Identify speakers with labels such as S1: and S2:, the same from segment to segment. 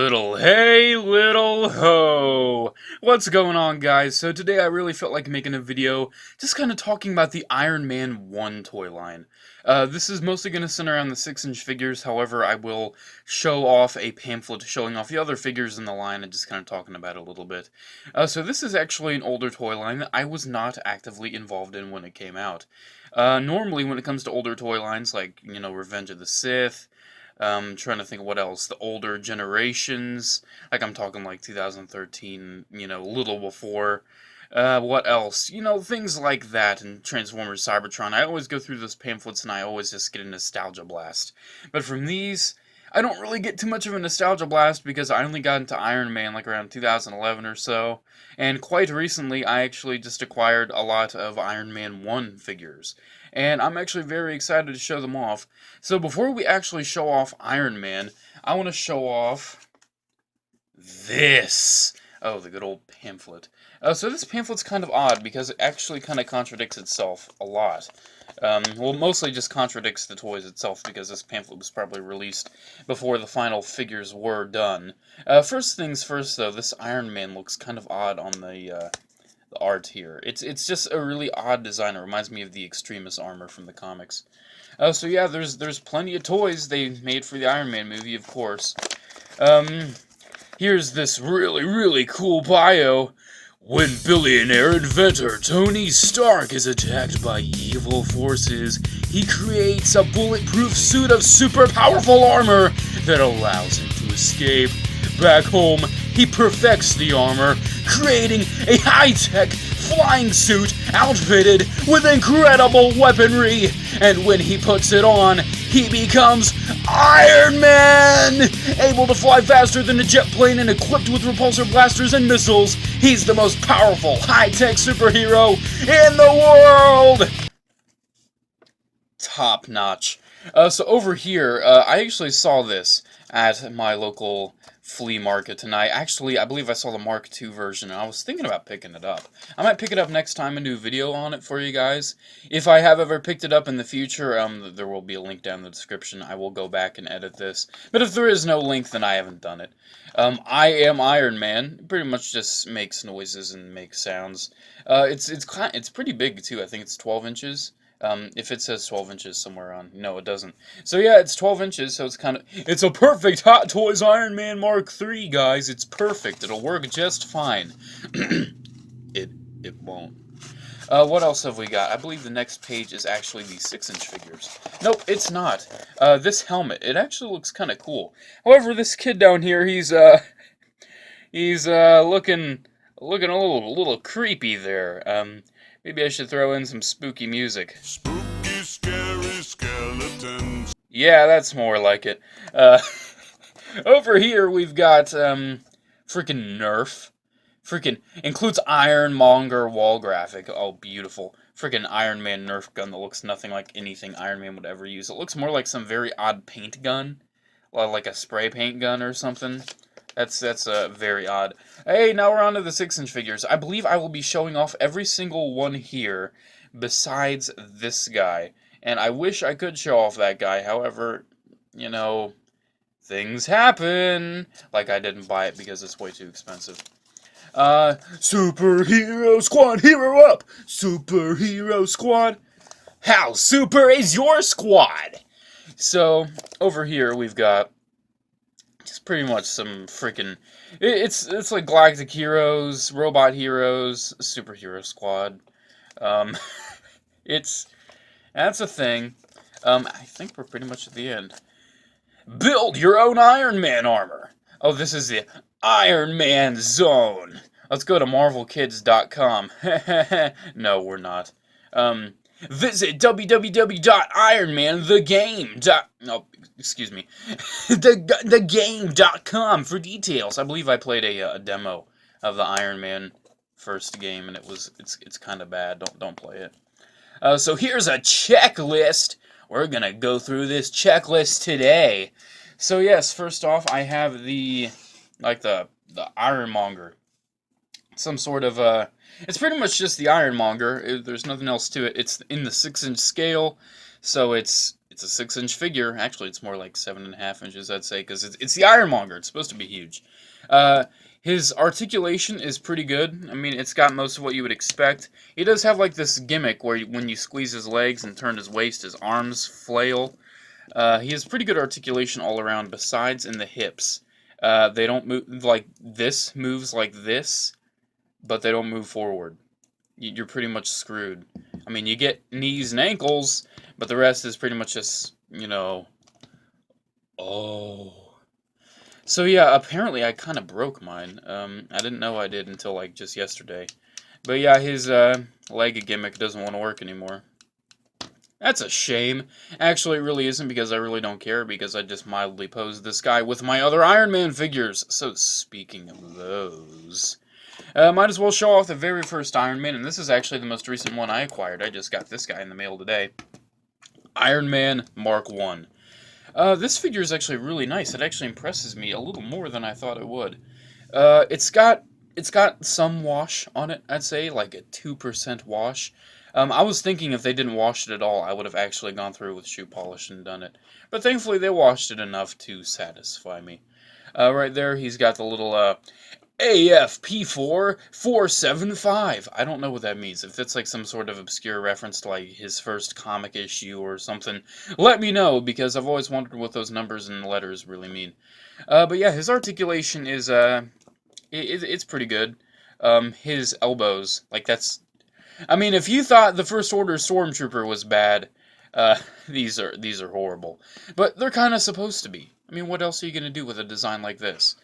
S1: Hey little ho! What's going on, guys? So today I really felt like making a video just kind of talking about the Iron Man 1 toy line. This is mostly going to center around the 6-inch figures, however I will show off a pamphlet showing off the other figures in the line and just kind of talking about it a little bit. So this is actually an older toy line that I was not actively involved in when it came out. Normally when it comes to older toy lines like, Revenge of the Sith, trying to think of what else. The older generations, like I'm talking like 2013, a little before. What else? Things like that, and Transformers Cybertron. I always go through those pamphlets and I always just get a nostalgia blast. But from these, I don't really get too much of a nostalgia blast because I only got into Iron Man like around 2011 or so. And quite recently, I actually just acquired a lot of Iron Man 1 figures. And I'm actually very excited to show them off. So before we actually show off Iron Man, I want to show off this. Oh, the good old pamphlet. So this pamphlet's kind of odd because it actually kind of contradicts itself a lot. Well, mostly just contradicts the toys itself because this pamphlet was probably released before the final figures were done. First things first, though, this Iron Man looks kind of odd on the art here. It's just a really odd design. It reminds me of the Extremis armor from the comics. So yeah, there's plenty of toys they made for the Iron Man movie, of course. Here's this really cool bio. When billionaire inventor Tony Stark is attacked by evil forces, he creates a bulletproof suit of super powerful armor that allows him to escape. Back home, he perfects the armor, creating a high-tech flying suit outfitted with incredible weaponry. And when he puts it on, he becomes Iron Man! Able to fly faster than a jet plane and equipped with repulsor blasters and missiles, he's the most powerful high-tech superhero in the world! Top notch. So over here, I actually saw this at my local flea market tonight. Actually, I believe I saw the Mark II version, and I was thinking about picking it up. I might pick it up next time and do a video on it for you guys. If I have ever picked it up in the future, there will be a link down in the description. I will go back and edit this. But if there is no link, then I haven't done it. I am Iron Man. It pretty much just makes noises and makes sounds. It's pretty big too. I think it's 12 inches. If it says 12 inches somewhere on, no, it doesn't. So yeah, it's 12 inches, so it's a perfect Hot Toys Iron Man Mark III, guys. It's perfect. It'll work just fine. It won't. What else have we got? I believe the next page is actually the 6-inch figures. Nope, it's not. This helmet, it actually looks kind of cool. However, this kid down here, he's looking a little creepy there. Maybe I should throw in some spooky music.
S2: Spooky, scary skeletons.
S1: Yeah, that's more like it. Over here we've got, freaking Nerf. Freaking includes Iron Monger wall graphic. Oh, beautiful. Freaking Iron Man Nerf gun that looks nothing like anything Iron Man would ever use. It looks more like some very odd paint gun. Like a spray paint gun or something. That's very odd. Hey, now we're on to the 6-inch figures. I believe I will be showing off every single one here besides this guy. And I wish I could show off that guy. However, things happen. Like I didn't buy it because it's way too expensive. Superhero Squad, hero up! Superhero Squad. How super is your squad? So, over here we've got just pretty much some freaking... It's like Galactic Heroes, Robot Heroes, Superhero Squad. That's a thing. I think we're pretty much at the end. Build your own Iron Man armor. Oh, this is the Iron Man Zone. Let's go to marvelkids.com. No, we're not. Visit thegame.com for details. I believe I played a demo of the Iron Man first game, and it's kind of bad. Don't play it. So here's a checklist. We're gonna go through this checklist today. So yes, first off, I have the Ironmonger. Some sort of it's pretty much just the Ironmonger. There's nothing else to it. It's in the 6-inch scale, so it's It's a 6-inch figure. Actually, it's more like 7.5 inches, I'd say, because it's the Ironmonger. It's supposed to be huge. His articulation is pretty good. I mean, it's got most of what you would expect. He does have like this gimmick where when you squeeze his legs and turn his waist, his arms flail. He has pretty good articulation all around, besides in the hips. They don't move like this, moves like this, but they don't move forward. You're pretty much screwed. I mean, you get knees and ankles, but the rest is pretty much just, oh. So yeah, apparently I kind of broke mine. I didn't know I did until like just yesterday. But yeah, his leg gimmick doesn't want to work anymore. That's a shame. Actually, it really isn't, because I really don't care, because I just mildly posed this guy with my other Iron Man figures. So speaking of those, might as well show off the very first Iron Man, and this is actually the most recent one I acquired. I just got this guy in the mail today. Iron Man Mark 1. This figure is actually really nice. It actually impresses me a little more than I thought it would. It's got some wash on it, I'd say, like a 2% wash. I was thinking if they didn't wash it at all, I would have actually gone through with shoe polish and done it. But thankfully, they washed it enough to satisfy me. Right there, he's got the little AFP4 475. I don't know what that means. If that's like some sort of obscure reference to like his first comic issue or something, let me know, because I've always wondered what those numbers and letters really mean. But yeah, his articulation is it's pretty good. His elbows, like that's. I mean, if you thought the First Order Stormtrooper was bad, these are horrible. But they're kind of supposed to be. I mean, what else are you gonna do with a design like this?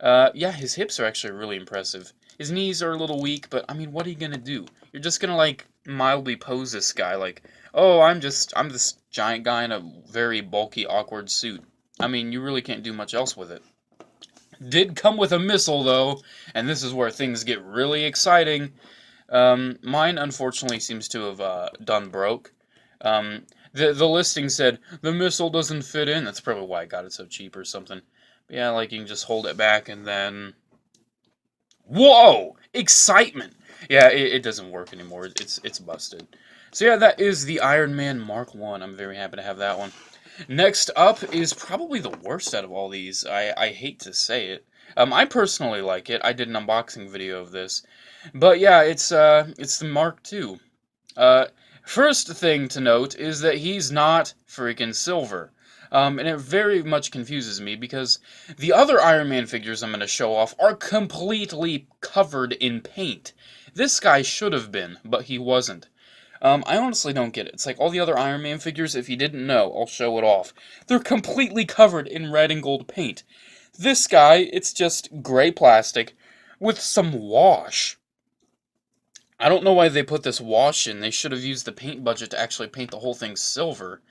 S1: Yeah, his hips are actually really impressive. His knees are a little weak, but I mean, what are you gonna do? You're just gonna like mildly pose this guy like, oh, I'm this giant guy in a very bulky, awkward suit. I mean, you really can't do much else with it. Did come with a missile though, and this is where things get really exciting. Mine unfortunately seems to have done broke. The listing said the missile doesn't fit in. That's probably why I got it so cheap or something. Yeah, like you can just hold it back and then... Whoa! Excitement! Yeah, it doesn't work anymore. It's busted. So yeah, that is the Iron Man Mark 1. I'm very happy to have that one. Next up is probably the worst out of all these. I hate to say it. I personally like it. I did an unboxing video of this. But yeah, it's the Mark II. First thing to note is that he's not freaking silver. And it very much confuses me, because the other Iron Man figures I'm going to show off are completely covered in paint. This guy should have been, but he wasn't. I honestly don't get it. It's like all the other Iron Man figures, if you didn't know, I'll show it off. They're completely covered in red and gold paint. This guy, it's just gray plastic with some wash. I don't know why they put this wash in. They should have used the paint budget to actually paint the whole thing silver.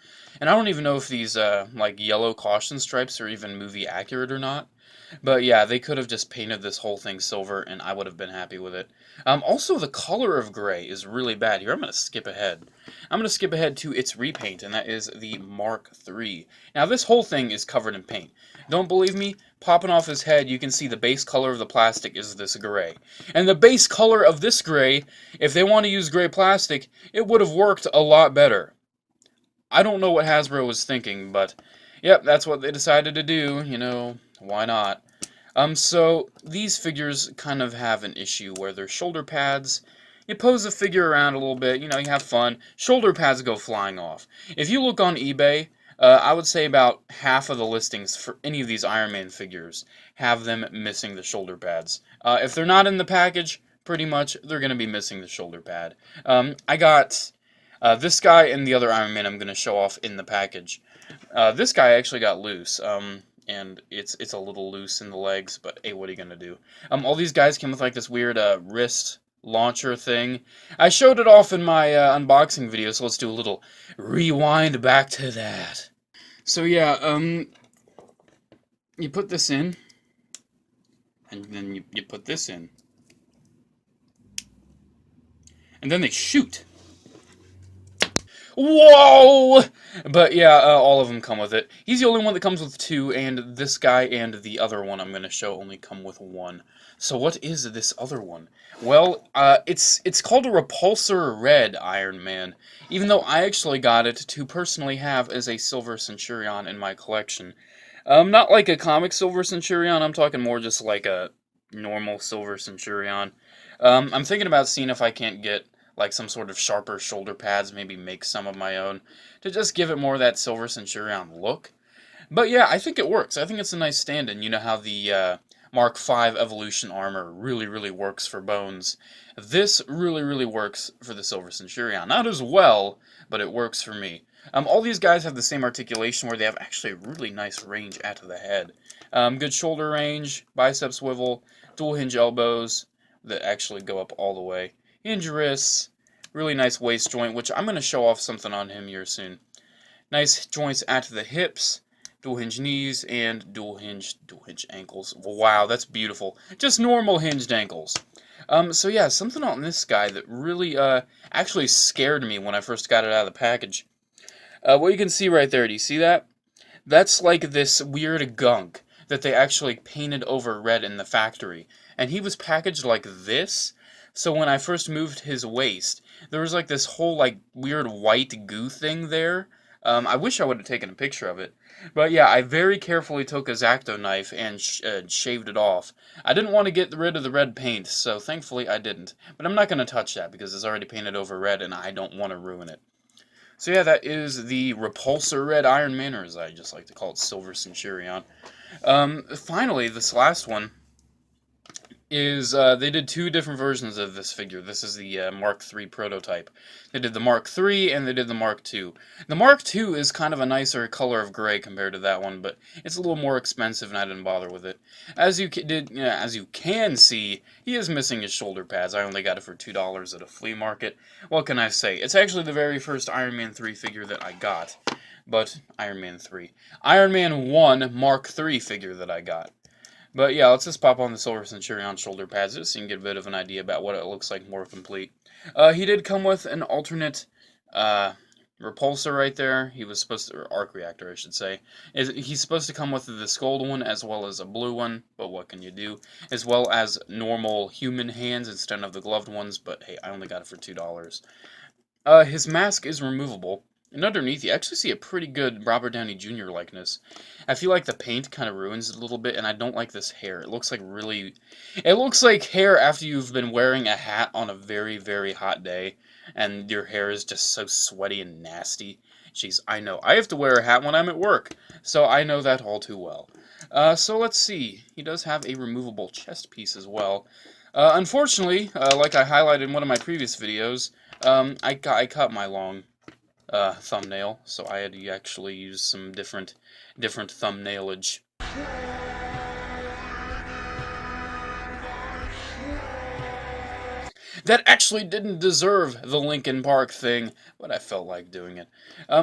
S1: And I don't even know if these, like, yellow caution stripes are even movie accurate or not. But yeah, they could have just painted this whole thing silver, and I would have been happy with it. Also, the color of gray is really bad. Here, I'm going to skip ahead. I'm going to skip ahead to its repaint, and that is the Mark III. Now, this whole thing is covered in paint. Don't believe me? Popping off his head, you can see the base color of the plastic is this gray. And the base color of this gray, if they want to use gray plastic, it would have worked a lot better. I don't know what Hasbro was thinking, but yep, that's what they decided to do, why not? So these figures kind of have an issue where their shoulder pads, you pose the figure around a little bit, you have fun, shoulder pads go flying off. If you look on eBay, I would say about half of the listings for any of these Iron Man figures have them missing the shoulder pads. If they're not in the package, pretty much they're going to be missing the shoulder pad. I got this guy and the other Iron Man I'm going to show off in the package. This guy actually got loose, and it's a little loose in the legs, but hey, what are you going to do? All these guys came with like this weird wrist launcher thing. I showed it off in my unboxing video, so let's do a little rewind back to that. So yeah, you put this in, and then you put this in, and then they shoot. Whoa! But yeah, all of them come with it. He's the only one that comes with 2, and this guy and the other one I'm going to show only come with 1. So what is this other one? Well, it's called a Repulsor Red Iron Man, even though I actually got it to personally have as a Silver Centurion in my collection. Not like a comic Silver Centurion, I'm talking more just like a normal Silver Centurion. I'm thinking about seeing if I can't get like some sort of sharper shoulder pads, maybe make some of my own, to just give it more of that Silver Centurion look. But yeah, I think it works. I think it's a nice stand-in. You know how the Mark V Evolution armor really works for Bones. This really works for the Silver Centurion. Not as well, but it works for me. All these guys have the same articulation where they have actually a really nice range at the head. Good shoulder range, bicep swivel, dual hinge elbows that actually go up all the way. Hinge wrists, really nice waist joint, which I'm going to show off something on him here soon. Nice joints at the hips, dual hinge knees, and dual hinge ankles. Wow, that's beautiful. Just normal hinged ankles. So yeah, something on this guy that really actually scared me when I first got it out of the package. What you can see right there, do you see that? That's like this weird gunk that they actually painted over red in the factory. And he was packaged like this, so when I first moved his waist, there was like this whole like weird white goo thing there. I wish I would have taken a picture of it. But yeah, I very carefully took a X-Acto knife and shaved it off. I didn't want to get rid of the red paint, so thankfully I didn't. But I'm not going to touch that because it's already painted over red and I don't want to ruin it. So yeah, that is the Repulsor Red Iron Man, or as I just like to call it, Silver Centurion. Finally, this last one is, they did 2 different versions of this figure. This is the Mark III prototype. They did the Mark III and they did the Mark II. The Mark II is kind of a nicer color of gray compared to that one, but it's a little more expensive and I didn't bother with it. As you can see, he is missing his shoulder pads. I only got it for $2 at a flea market. What can I say? It's actually the very first Iron Man 3 figure that I got. But Iron Man 3. Iron Man 1 Mark III figure that I got. But yeah, let's just pop on the Silver Centurion shoulder pads just so you can get a bit of an idea about what it looks like more complete. He did come with an alternate repulsor right there. He was supposed to, or arc reactor, I should say. He's supposed to come with this gold one as well as a blue one, but what can you do? As well as normal human hands instead of the gloved ones, but hey, I only got it for $2. His mask is removable. And underneath, you actually see a pretty good Robert Downey Jr. likeness. I feel like the paint kind of ruins it a little bit, and I don't like this hair. It looks like it looks like hair after you've been wearing a hat on a very hot day, and your hair is just so sweaty and nasty. Jeez, I know. I have to wear a hat when I'm at work, so I know that all too well. So let's see. He does have a removable chest piece as well. Unfortunately, like I highlighted in one of my previous videos, I cut my long thumbnail, so I had to actually use some different thumbnailage. That actually didn't deserve the Linkin Park thing, but I felt like doing it.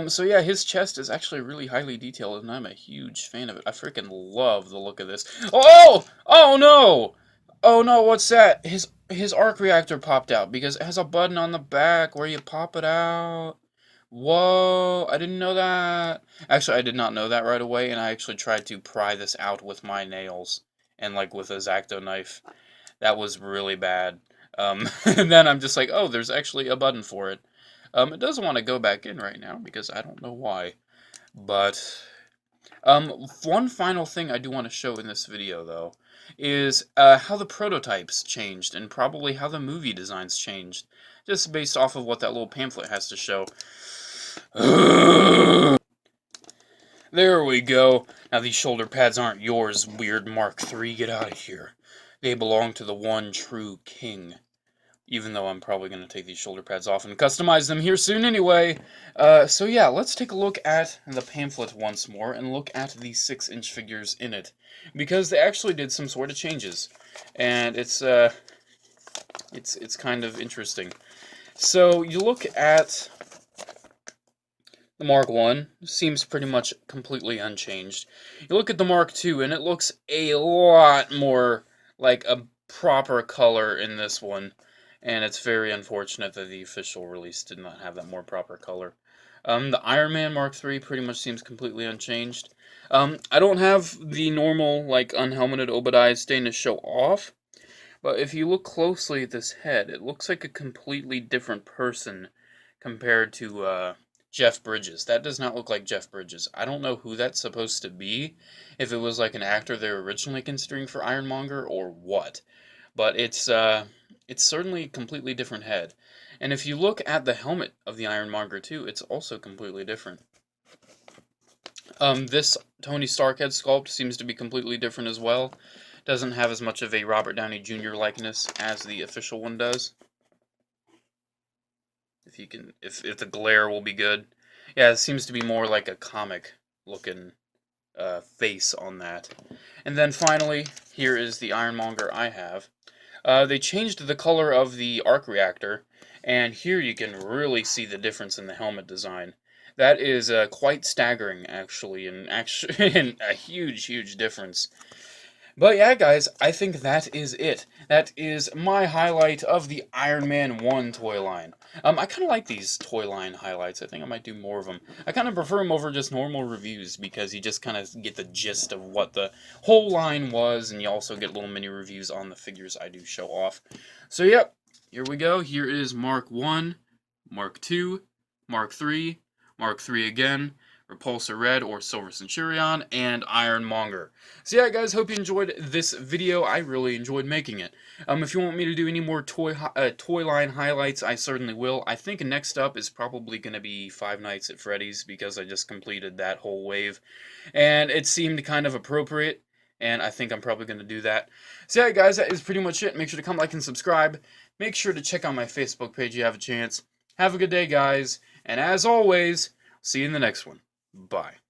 S1: So yeah, his chest is actually really highly detailed, and I'm a huge fan of it. I freaking love the look of this. Oh! Oh no! Oh no, what's that? His arc reactor popped out because it has a button on the back where you pop it out. Whoa, I didn't know that. Actually, I did not know that right away, and I actually tried to pry this out with my nails and like with a X-Acto knife. That was really bad. And then I'm just like, oh, there's actually a button for it. It doesn't want to go back in right now because I don't know why. But one final thing I do want to show in this video, though, is how the prototypes changed and probably how the movie designs changed, just based off of what that little pamphlet has to show. There we go. Now these shoulder pads aren't yours, weird Mark III. Get out of here. They belong to the one true king. Even though I'm probably going to take these shoulder pads off and customize them here soon anyway. So yeah, let's take a look at the pamphlet once more and look at the 6-inch figures in it. Because they actually did some sort of changes. And it's kind of interesting. So you look at the Mark I, seems pretty much completely unchanged. You look at the Mark II, and it looks a lot more like a proper color in this one. And it's very unfortunate that the official release did not have that more proper color. The Iron Man Mark III pretty much seems completely unchanged. I don't have the normal, like, unhelmeted Obadiah stain to show off, but if you look closely at this head, it looks like a completely different person compared to Jeff Bridges. That does not look like Jeff Bridges. I don't know who that's supposed to be, if it was like an actor they were originally considering for Ironmonger or what. But it's certainly a completely different head. And if you look at the helmet of the Ironmonger too, it's also completely different. This Tony Stark head sculpt seems to be completely different as well. Doesn't have as much of a Robert Downey Jr. likeness as the official one does. If you can, if the glare will be good. Yeah, it seems to be more like a comic looking face on that. And then finally, here is the Ironmonger I have. They changed the color of the arc reactor, and here you can really see the difference in the helmet design. That is quite staggering, actually, and a huge, huge difference. But yeah, guys, I think that is it. That is my highlight of the Iron Man 1 toy line. I kind of like these toy line highlights. I think I might do more of them. I kind of prefer them over just normal reviews because you just kind of get the gist of what the whole line was, and you also get little mini reviews on the figures I do show off. So yep, here we go. Here is Mark 1, Mark 2, Mark 3, Mark 3 again, Repulsor Red or Silver Centurion, and Ironmonger. So yeah, guys, hope you enjoyed this video. I really enjoyed making it. If you want me to do any more toy line highlights, I certainly will. I think next up is probably going to be Five Nights at Freddy's because I just completed that whole wave, and it seemed kind of appropriate, and I think I'm probably going to do that. So yeah, guys, that is pretty much it. Make sure to come like and subscribe. Make sure to check out my Facebook page if you have a chance. Have a good day, guys, and as always, see you in the next one. Bye.